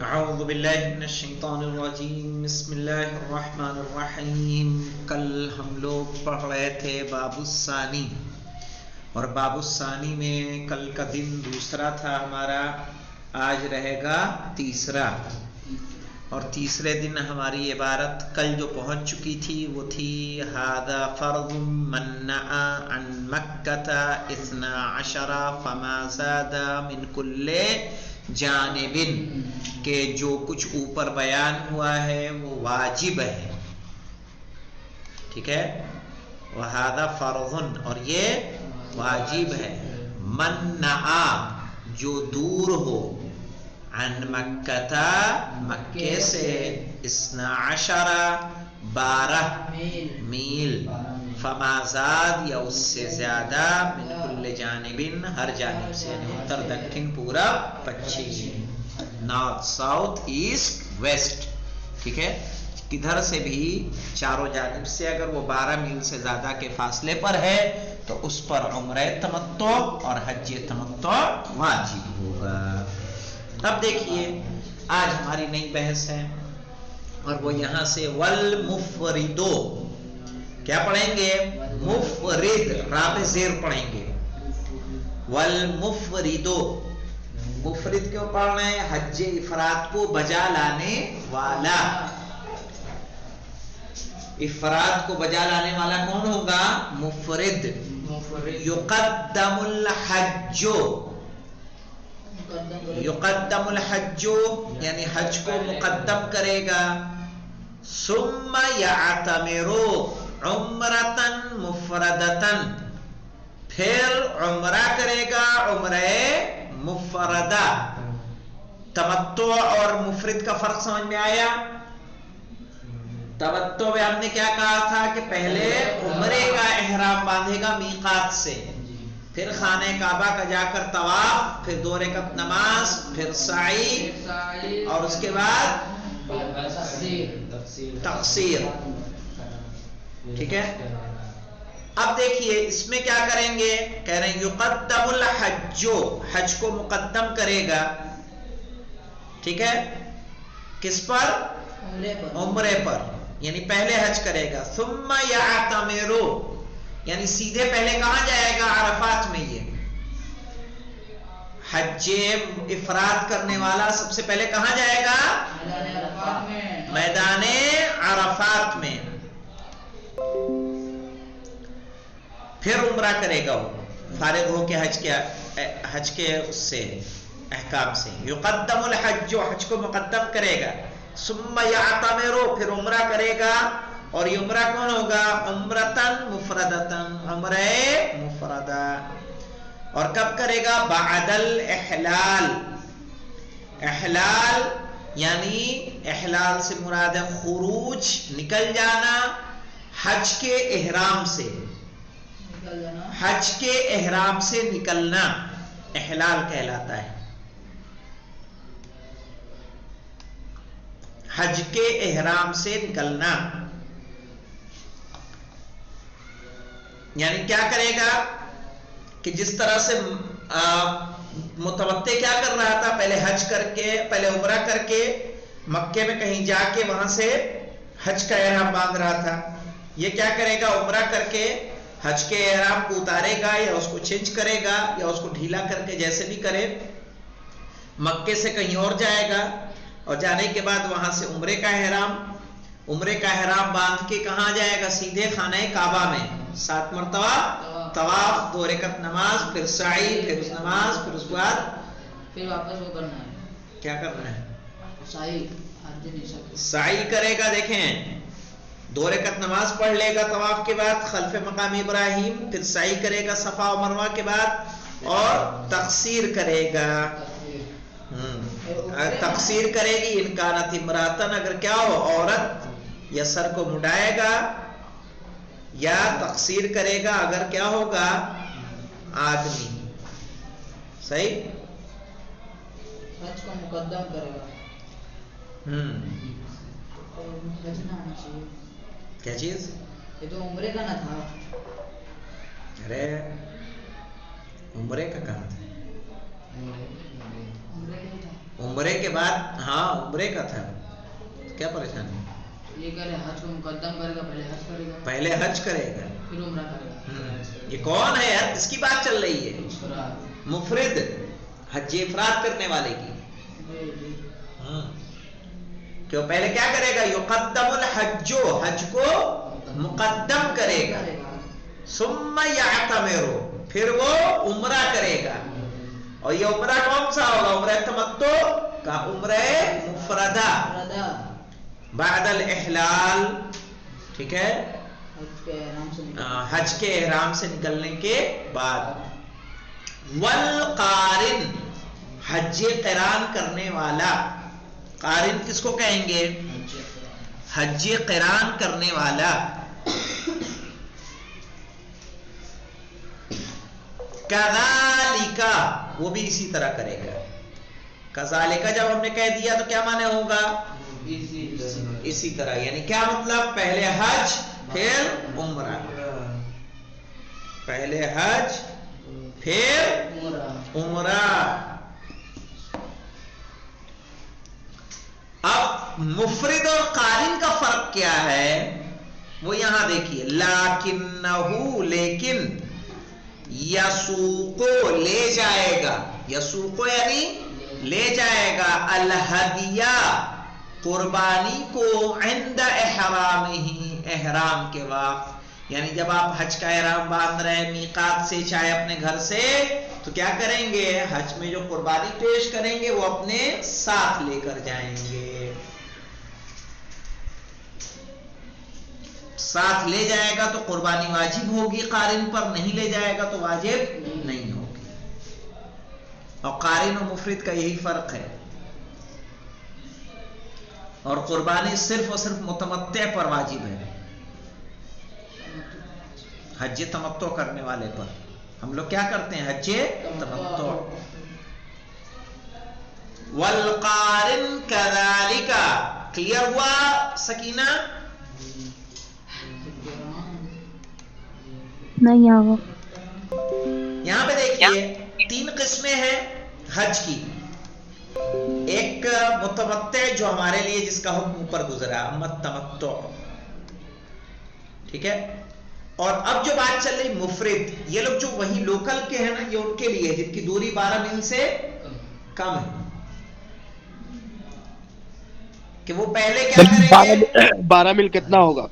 اعوذ باللہ من الشیطان الرجیم بسم اللہ الرحمن الرحیم۔ کل ہم لوگ پڑھ رہے تھے باب الثانی، اور باب الثانی میں کل کا دن دوسرا تھا ہمارا، آج رہے گا تیسرا، اور تیسرے دن ہماری عبارت کل جو پہنچ چکی تھی وہ تھی ھذا فرض من نأى عن مکہ 12 فما زاد من کل جانب، کہ جو کچھ اوپر بیان ہوا ہے وہ واجب ہے، ٹھیک ہے، وَهَذَا فَرْضٌ، اور یہ واجب ہے، من نأى، جو دور ہو، عن مکہ، مکے سے، 12 میل، فما زاد، یا اس سے زیادہ، من کل جانب، ہر جانب سے، یعنی اتر دکن پورب پچھم، نارتھ ساؤتھ ایسٹ ویسٹ، ٹھیک ہے، کدھر سے بھی چاروں جانب سے اگر وہ 12 میل سے زیادہ کے فاصلے پر ہے تو اس پر عمرہ تمتع اور حج تمتع واجب ہوگا۔ اب دیکھیے آج ہماری نئی بحث ہے، اور وہ یہاں سے والمفردو، کیا پڑھیں گے؟ مفرد، را پہ زیر پڑھیں گے، والمفردو، مفرد کیوں پڑھ رہے ہیں؟ حج افراد کو بجا لانے والا، افراد کو بجا لانے والا کون ہوگا؟ مفرد۔ یقدم الحج، یقدم الحج یعنی حج کو مقدم کرے گا، ثم یعتمر عمرۃ مفردۃ، پھر عمرہ کرے گا عمرہ مفردہ۔ تمتع اور مفرد کا فرق سمجھ میں آیا؟ تمتع میں ہم نے کیا کہا تھا کہ پہلے عمرے کا احرام باندھے گا میقات سے، پھر خانہ کعبہ کا جا کر طواف، پھر 2 رکعت نماز، پھر سعی، اور اس کے بعد تقصیر، ٹھیک ہے۔ اب دیکھیے اس میں کیا کریں گے، کہہ رہے ہیں یقدم الحج، حج کو مقدم کرے گا، ٹھیک ہے، کس پر؟ عمرے پر، یعنی پہلے حج کرے گا، ثم یعتمر، یعنی سیدھے پہلے کہاں جائے گا؟ عرفات میں۔ یہ حج افراد کرنے والا سب سے پہلے کہاں جائے گا؟ میدان عرفات میں، پھر عمرہ کرے گا، وہ فارغ ہو کے حج کے اس سے احکام سے۔ یقدم الحج، حج کو مقدم کرے گا، ثم یعتمر، پھر عمرہ کرے گا، اور یہ عمرہ کون ہوگا؟ عمرۃ مفردۃ، عمرہ مفردہ، اور کب کرے گا؟ بعد الاحلال، احلال یعنی احلال سے مراد ہے خروج، نکل جانا، حج کے احرام سے، حج کے احرام سے نکلنا احلال کہلاتا ہے، حج کے احرام سے نکلنا، یعنی کیا کرے گا کہ جس طرح سے متمتع کیا کر رہا تھا، پہلے حج کر کے، پہلے عمرہ کر کے مکے میں کہیں جا کے وہاں سے حج کا احرام باندھ رہا تھا، یہ کیا کرے گا؟ عمرہ کر کے حج کے احرام کو اتارے گا، یا اس کو چینج کرے گا، یا اس کو ڈھیلا کر کے جیسے بھی کرے، مکے سے کہیں اور جائے گا، اور جانے کے بعد وہاں سے عمرے کا احرام باندھ کے کہاں جائے گا؟ سیدھے خانہ کعبہ میں، 7 مرتبہ طواف، 2 رکعت نماز، پھر سعی، پھر اس نماز، پھر اس کے بعد پھر واپس وہ کرنا ہے، کیا کرنا ہے؟ سعی کرے گا۔ دیکھیں 2 رکعت نماز پڑھ لے گا طواف کے بعد خلف مقام ابراہیم، پھر سعی کرے گا صفا و مروہ کے بعد، اور تقصیر کرے گا، تقصیر کرے گی، ان کانت امراتن، اگر کیا ہو عورت، یا سر کو مڈائے گا، یا تقصیر کرے گا اگر کیا ہوگا؟ آدمی، صحیح، حج کو مقدم کرے گا، کیا چیز؟ یہ تو عمرے کا نہ تھا، ارے عمرے کا کہاں تھا؟ عمرے کا تھا، عمرے کے بعد ہاں عمرے کا تھا، کیا پریشانی؟ یہ کہہ رہے حج کو مقدم کرے گا، پہلے حج کرے گا، پہلے حج کرے گا، پھر عمرہ کرے گا۔ یہ کون ہے یار، کس کی بات چل رہی ہے؟ افراد۔ مفرد، حج افراد کرنے والے کی۔ جی جی۔ کیوں پہلے کیا کرے گا؟ یقدم الحج، حج کو مقدم کرے گا، ثم یعتمر، پھر وہ عمرہ کرے گا۔ اور یہ عمرہ کون سا ہوگا؟ عمرہ تمتع کا عمرہ مفردہ بعد الاحلال، ٹھیک ہے، حج کے احرام سے نکلنے کے بعد۔ والقارن، حج قران کرنے والا، قارن کس کو کہیں گے؟ حج قران کرنے والا۔ کذالک، وہ بھی اسی طرح کرے گا۔ کذالک جب ہم نے کہہ دیا تو کیا معنی ہوگا؟ اسی طرح، یعنی کیا مطلب؟ پہلے حج پھر عمرہ، پہلے حج پھر عمرہ۔ اب مفرد اور قارن کا فرق کیا ہے وہ یہاں دیکھیے، لیکنہ، لیکن، یسوقو، لے جائے گا، یسوقو یعنی لے جائے گا، الہدیہ، قربانی کو، عند احرامہ، احرام کے وقت، یعنی جب آپ حج کا احرام باندھ رہے ہیں میقات سے، چاہے اپنے گھر سے، تو کیا کریں گے؟ حج میں جو قربانی پیش کریں گے وہ اپنے ساتھ لے کر جائیں گے، ساتھ لے جائے گا تو قربانی واجب ہوگی، قارن پر نہیں لے جائے گا تو واجب نہیں ہوگی۔ اور قارن و مفرد کا یہی فرق ہے۔ اور قربانی صرف اور صرف متمتع پر واجب ہے، حج تمتع کرنے والے پر۔ ہم لوگ کیا کرتے ہیں؟ حج تمتع۔ والقارن کذالک، کلیئر ہوا سکینہ؟ نہیں آگا۔ یہاں پہ دیکھیے 3 قسمیں ہیں حج کی۔ ایک متمتع جو ہمارے لیے جس کا حکم اوپر گزرا، امت تمتع، ٹھیک ہے۔ اور اب جو بات چل رہی مفرد، یہ لوگ جو وہی لوکل کے ہیں نا، یہ ان کے لیے جن کی دوری 12 میل سے کم ہے، کہ وہ پہلے کیا کریں گے؟ 12 میل کتنا ہوگا؟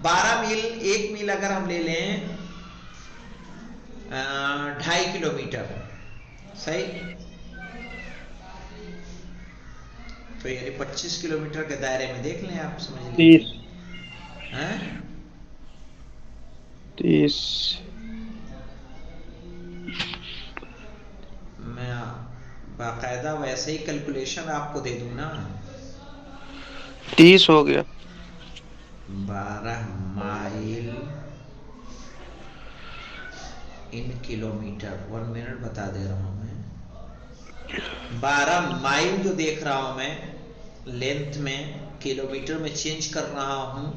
12 میل، 1 میل اگر ہم لے لیں 2.5 کلومیٹر، صحیح، تو یعنی 25 کلومیٹر کے دائرے میں دیکھ لیں آپ، سمجھ لیں 30 میں باقاعدہ ویسے ہی کیلکولیشن آپ کو دے دوں نا، 30 ہو گیا۔ 12 مائل ان کلومیٹر، 1 منٹ بتا دے رہا ہوں میں، 12 مائل جو دیکھ رہا ہوں میں لینتھ میں، کلومیٹر میں چینج کر رہا ہوں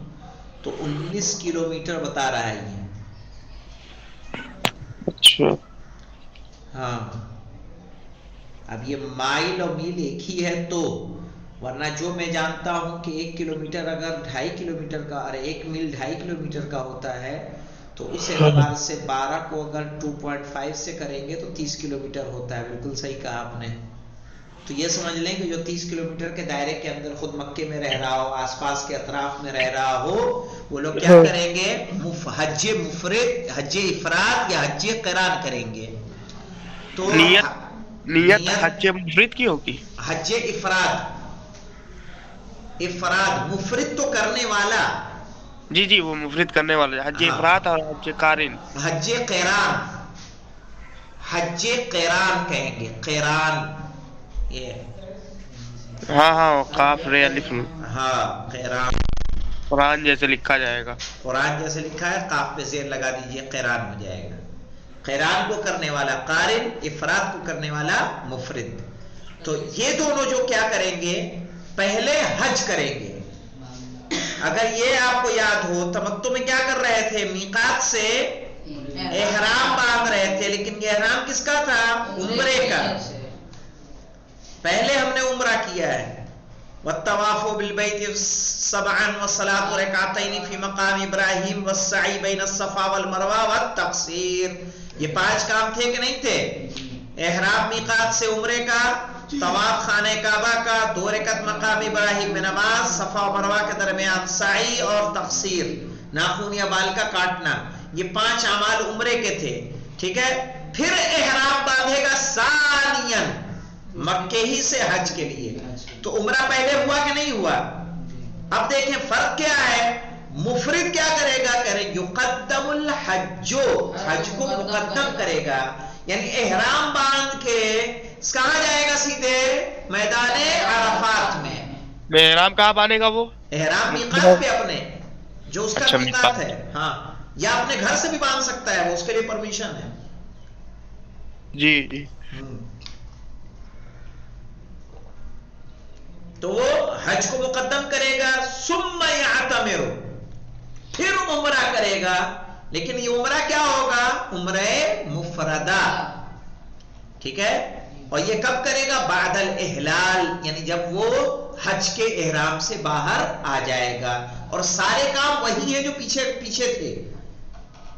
تو 19 کلومیٹر بتا رہا ہے یہ۔ اچھا، ہاں، اب یہ مائل اور میل ایک ہی ہے تو، ورنہ جو میں جانتا ہوں کہ 1 کلومیٹر اگر 2.5 کلومیٹر کا، اور 1 میل 2.5 کلومیٹر کا ہوتا ہے، تو اس اعتبار سے 12 کو اگر 2.5 سے کریں گے تو 30 کلومیٹر ہوتا ہے۔ بالکل صحیح کہا آپ نے۔ تو یہ سمجھ لیں کہ جو 30 کلومیٹر کے دائرے کے اندر خود مکے میں رہ رہا ہو، آس پاس کے اطراف میں رہ رہا ہو، وہ لوگ کیا کریں گے؟ حج مفرد، حج افراد یا حج قران کریں گے۔ تو نیت حج مفرد کی ہوگی؟ حج افراد، افراد، مفرد تو کرنے والا، جی جی، وہ مفرد کرنے والے، حج افراد اور حج قارن۔ حج قران، حج قران کہیں گے، قران، یہ ہاں ہاں، قاف رے الف، ہاں قران، قرآن جیسے لکھا جائے گا، قرآن جیسے لکھا ہے، قاف پہ زیر لگا دیجئے، قران ہو جائے گا۔ قران کو کرنے والا قارن، افراد کو کرنے والا مفرد۔ تو یہ دونوں جو کیا کریں گے؟ پہلے حج کریں گے۔ اگر یہ آپ کو یاد ہو، تمتع میں کیا کر رہے تھے؟ میقات سے احرام باندھ رہے تھے، لیکن یہ احرام کس کا تھا؟ عمرے کا۔ پہلے ہم نے عمرہ کیا ہے. والطواف بالبیت سبعا والصلاة رکعتین فی مقام ابراہیم والسعی بین الصفا والمروہ والتقصیر. یہ 5 کام تھے کہ نہیں تھے؟ احرام میقات سے عمرے کا، طواف خانہ کعبہ کا، 2 رکعت مقام ابراہیم میں نماز، صفا و مروہ کے درمیان سعی اور تقصیر، ناخن یا بال کا کاٹنا. یہ 5 اعمال عمرے کے تھے. ٹھیک ہے. پھر احرام باندھے گا ثانیاً مکے ہی سے حج کے لیے. تو عمرہ پہلے ہوا کہ نہیں ہوا؟ اب دیکھیں فرق کیا ہے. مفرد کیا کرے گا؟ کرے یقدم الحج، حج کو مقدم کرے گا. یعنی احرام باندھ کے کہاں جائے گا؟ سیدھے میدان عرفات میں. احرام کہاں باندھے گا وہ؟ احرام میقات پہ اپنے، جو اس کا میقات ہے. ہاں، یا اپنے گھر سے بھی باندھ سکتا ہے، وہ اس کے لیے پرمیشن ہے. جی جی. تو وہ حج کو مقدم کرے گا. ثم یعتمر، پھر عمرہ کرے گا. لیکن یہ عمرہ کیا ہوگا؟ عمرہ مفردہ. ٹھیک ہے. اور یہ کب کرے گا؟ بعد الاحلال، یعنی جب وہ حج کے احرام سے باہر آ جائے گا. اور سارے کام وہی ہیں جو پیچھے تھے.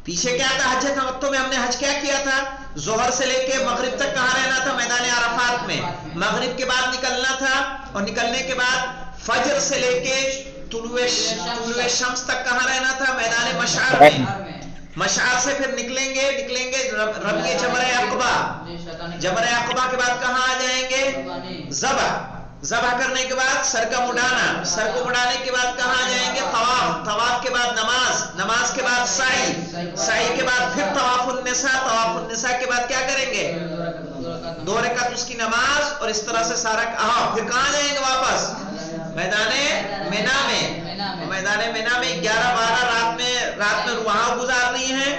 پیچھے کیا تھا؟ حج تمتع میں ہم نے حج کیا کیا تھا؟ ظہر سے لے کے مغرب تک کہاں رہنا تھا؟ میدان عرفات میں. مغرب کے بعد نکلنا تھا، اور نکلنے کے بعد فجر سے لے کے طلوع شمس تک کہاں رہنا تھا؟ میدان مشعر میں. مشعر سے پھر نکلیں گے رمی جمرہ عقبہ. جمرہ عقبہ کے بعد کہاں آ جائیں گے؟ ذبح کرنے کے بعد سر کا مڈانا. سر کو مڈانے کے بعد کہاں آ جائیں گے؟ طواف کے بعد نماز کے بعد سعی کے بعد پھر طواف النساء کے بعد کیا کریں گے؟ 2 رکعت اس کی نماز. اور اس طرح سے سارا پھر کہاں جائیں گے؟ واپس میدان مینا میں. میدان مینا میں 11-12 رات میں وہاں گزارنی ہے.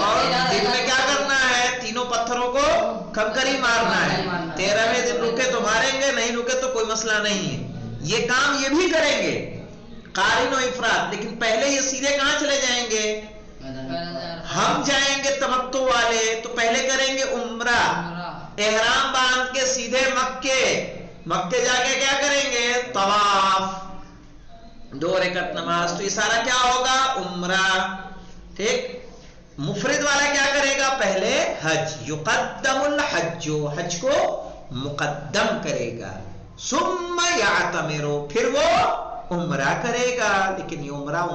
اور دن میں کیا کرنا ہے؟ تینوں پتھروں کو کھنکری مارنا ہے. 13ویں دن رکے تو ماریں گے، نہیں رکے تو کوئی مسئلہ نہیں ہے. یہ کام یہ بھی کریں گے قارن و افراد. لیکن پہلے یہ سیدھے کہاں چلے جائیں گے؟ ہم جائیں گے تمتع والے تو پہلے کریں گے عمرہ. احرام باندھ کے سیدھے مکے جا کے کیا کریں گے؟ طواف، 2 رکعت نماز. تو یہ سارا کیا ہوگا؟ عمرہ. ٹھیک. مفرد والا کیا کرے گا؟ پہلے حج. یقدم الحج، حج کو مقدم کرے گا. ثم یعتمر، پھر وہ عمرہ کرے گا. لیکن یہ عمرہ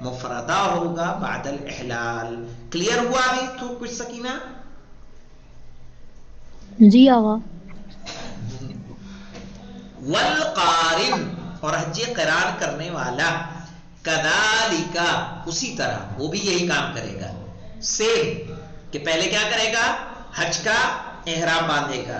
مفردہ ہوگا بعد الاحلال. کلیئر ہوا ابھی تو کچھ سکینہ؟ جی آقا. والقارن، اور حج قران کرنے والا، کذالک، اسی طرح وہ بھی یہی کام کرے گا. سیم کہ پہلے کیا کرے گا؟ حج کا احرام باندھے گا،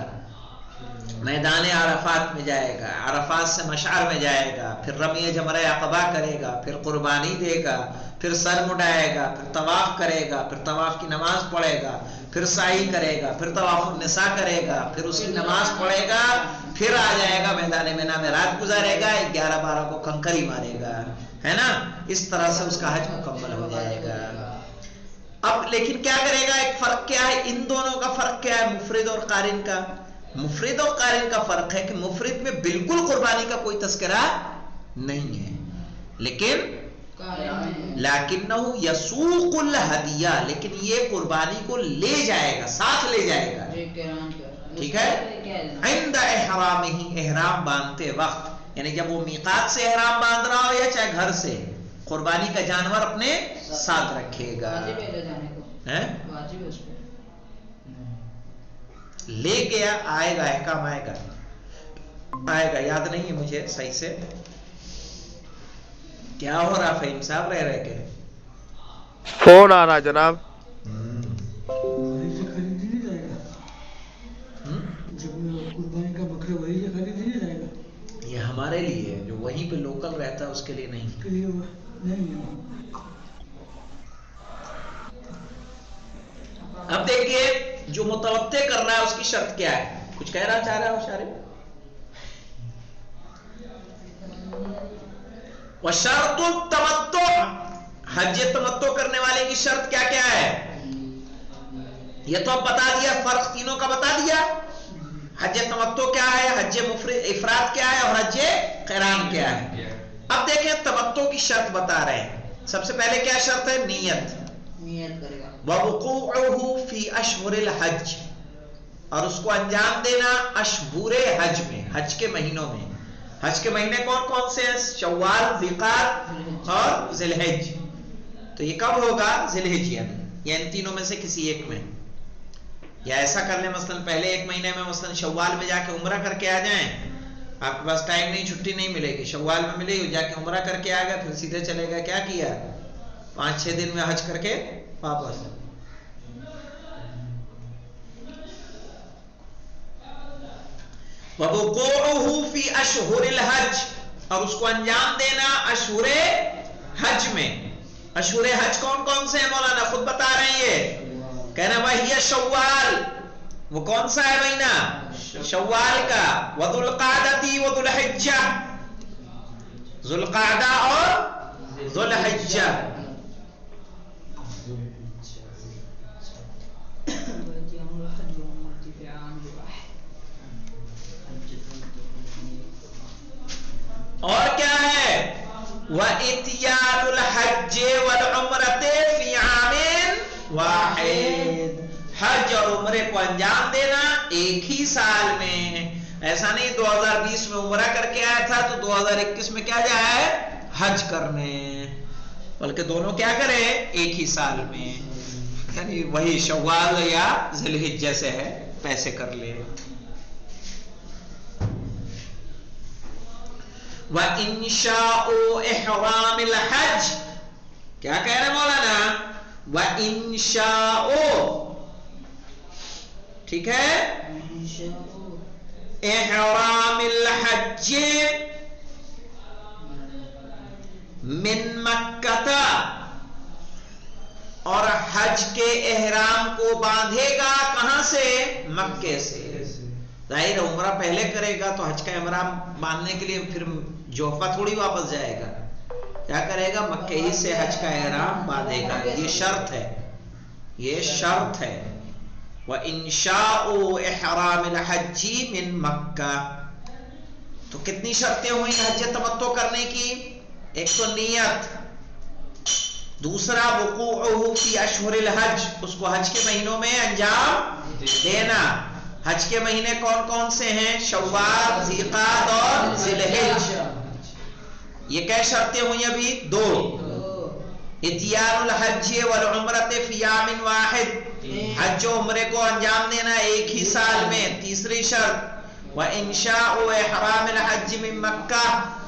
میدان عرفات میں جائے گا، عرفات سے مشعر میں جائے گا، پھر رمی جمرہ عقبہ کرے گا، پھر قربانی دے گا، پھر سر مڈائے گا، پھر طواف کرے گا، پھر طواف کی نماز پڑھے گا، پھر سعی کرے گا، پھر طواف النساء کرے گا، پھر اس کی نماز پڑھے گا، پھر آ جائے گا میدان مینا میں رات گزارے گا، 11-12 کو کنکری مارے گا، ہے نا. اس طرح سے اس کا حج مکمل ہو جائے گا. اب لیکن کیا کرے گا؟ ایک فرق کیا ہے ان دونوں کا؟ فرق کیا ہے مفرد اور قارن کا؟ مفرد اور قارن کا فرق ہے کہ مفرد میں بالکل قربانی کا کوئی تذکرہ نہیں ہے، لیکنہ یسوق الہدیہ، لیکن یہ قربانی کو لے جائے گا، ساتھ لے جائے گا. ٹھیک ہے. عند احرامہ، احرام باندھتے وقت، یعنی جب وہ میقات سے احرام باندھ رہا ہو یا چاہے گھر سے، قربانی کا جانور اپنے ساتھ رکھے گا. لے گیا، آئے گا، احکام آئے گا. یاد نہیں ہے مجھے صحیح سے کیا ہو رہا. فہیم صاحب رہ کے فون آ رہا جناب. یہ ہمارے لیے جو وہیں پہ لوکل رہتا ہے اس کے لیے نہیں. اب دیکھیے جو متوقع کر رہا ہے اس کی شرط کیا ہے؟ کچھ کہہ رہا چاہ رہا ہے شارب؟ وشرط التمتع، حج تمتع کرنے والے کی شرط کیا کیا ہے؟ یہ تو اب بتا دیا، فرق تینوں کا بتا دیا. حج تمتع کیا ہے، حج افراد کیا ہے اور حج قران کیا ہے. اب دیکھیں تمتع کی شرط بتا رہے ہیں. سب سے پہلے کیا شرط ہے؟ نیت. نیت کرے گا. ووقوعه فی اشہر الحج، اور اس کو انجام دینا اشہور حج میں، حج کے مہینوں میں. حج کے مہینے کون کون سے ہیں؟ شوال، ذوالقعدہ اور ذی الحج. تو یہ کب ہوگا؟ ذی الحج یعنی یا ان تینوں میں سے کسی ایک میں. یا ایسا کر لیں مثلا پہلے ایک مہینے میں مثلا شوال میں جا کے عمرہ کر کے آ جائیں. آپ کے پاس ٹائم نہیں، چھٹی نہیں ملے گی، شوال میں ملے گی، جا کے عمرہ کر کے آئے گا، پھر سیدھے چلے گا. کیا کیا؟ 5-6 دن میں حج کر کے واپس. وَوُقُوعُهُ فِي أَشْهُرِ الْحَجِّ، اور اس کو انجام دینا اشہور حج میں. اشہور حج کون کون سے ہیں مولانا؟ خود بتا رہے ہیں. یہ کہنا وَهِيَ شوال، وہ کون سا ہے مہینہ؟ شوال کا. وَذُوالْقَعْدَةِ وَذُوالْحِجَّةِ، ذوالقعدہ اور ذوالحجہ. اور کیا ہے؟ وَإِتْيَانُ الْحَجِّ وَالْعُمْرَةِ فِي عَامٍ وَاحِدٍ، حج اور عمرے کو انجام دینا ایک ہی سال میں. ایسا نہیں 2020 میں عمرہ کر کے آیا تھا تو 2021 میں کیا جائے؟ حج کرنے. بلکہ دونوں کیا کرے؟ ایک ہی سال میں. یعنی وہی شوال یا ذی الحجہ سے ہے، پیسے کر لے. وَإِنشَاءُ إِحْرَامِ الْحَجِّ، کیا کہہ رہے مولانا؟ وَإِنشَاءُ، ٹھیک ہے، احرام الحج من مکہ، اور حج کے احرام کو باندھے گا کہاں سے؟ مکے سے. ظاہر عمرہ پہلے کرے گا تو حج کا احرام باندھنے کے لیے پھر جوفہ تھوڑی واپس جائے گا. کیا کرے گا؟ مکے ہی سے حج کا احرام باندھے گا. یہ شرط ہے، یہ شرط ہے. وَإِنشَاءُ إِحْرَامِ الْحَجِّ مِن مَكَّةِ. تو کتنی شرطیں ہوئی حج تمتع کرنے کی؟ ایک تو نیت، دوسرا وقوعہ فی اشہر الحج، اس کو حج کے مہینوں میں انجام دینا. حج کے مہینے کون کون سے ہیں؟ شوال، ذوالقعدہ اور ذی الحج. یہ کیا شرطیں ہوئی ابھی؟ 2. اتیان الحج والعمرۃ فی عام واحد، حج و عمرے کو انجام دینا ایک ہی سال میں. تیسری شرط وانشاء احرام الحج من مکہ،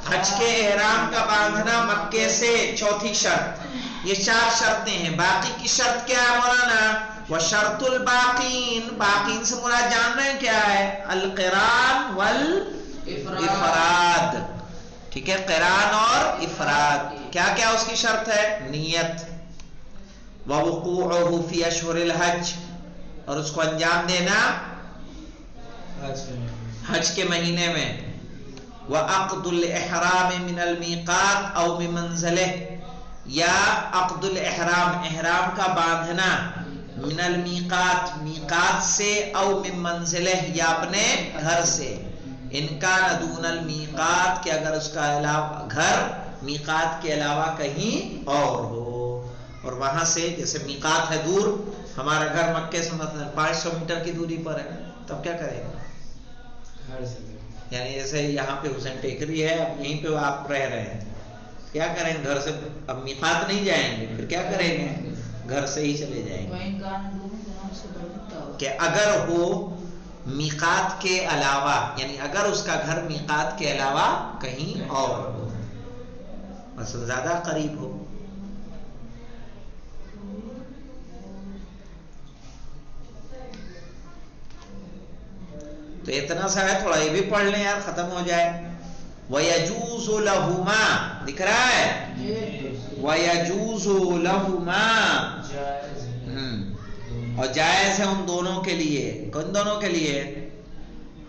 حج کے احرام کا باندھنا مکے سے. چوتھی شرط. یہ 4 شرطیں ہیں. باقی کی شرط کیا ہے مولانا؟ وشرط الباقین، باقین سے مراد جان رہے ہیں کیا ہے؟ القران والافراد. ٹھیک ہے، قران اور افراد. کیا کیا اس کی شرط ہے؟ نیت، ووقوعہ فی اشہر الحج، اور اس کو انجام دینا حج کے مہینے میں. وعقد الاحرام من المیقات او من منزلہ، یا عقد الاحرام، احرام کا باندھنا، من المیقات، میقات سے، او من منزلہ، یا اپنے گھر سے. ان کا دون المیقات، کہ اگر اس کا علاوہ گھر میقات کے علاوہ کہیں اور ہو. اور وہاں سے جیسے میقات ہے دور، ہمارا گھر مکے سے مثلا 500 میٹر کی دوری پر ہے، تب کیا کرے گا؟ یعنی جیسے یہاں پہ حسین ٹیکری ہے، اب یہیں پہ آپ رہ رہے ہیں، کیا کریں گے؟ گھر سے اب میقات نہیں جائیں گے، پھر کیا کریں گے؟ گھر سے ہی چلے جائیں گے. کہ اگر وہ میقات کے علاوہ، یعنی اگر اس کا گھر میقات کے علاوہ کہیں اور ہو، مثلا زیادہ قریب ہو. تو اتنا سا ہے، تھوڑا یہ بھی پڑھ لیں یار، ختم ہو جائے. وَيَجُوزُ لَهُمَا، دکھ رہا ہے؟ وَيَجُوزُ لَهُمَا، اور جائز ہے ان دونوں کے لیے. کن دونوں کے لیے؟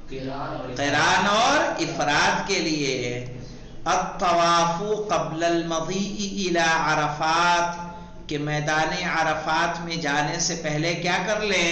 قران اور افراد کے لیے. الطواف قبل المضیء الى عرفات، کہ میدان عرفات میں جانے سے پہلے کیا کر لیں؟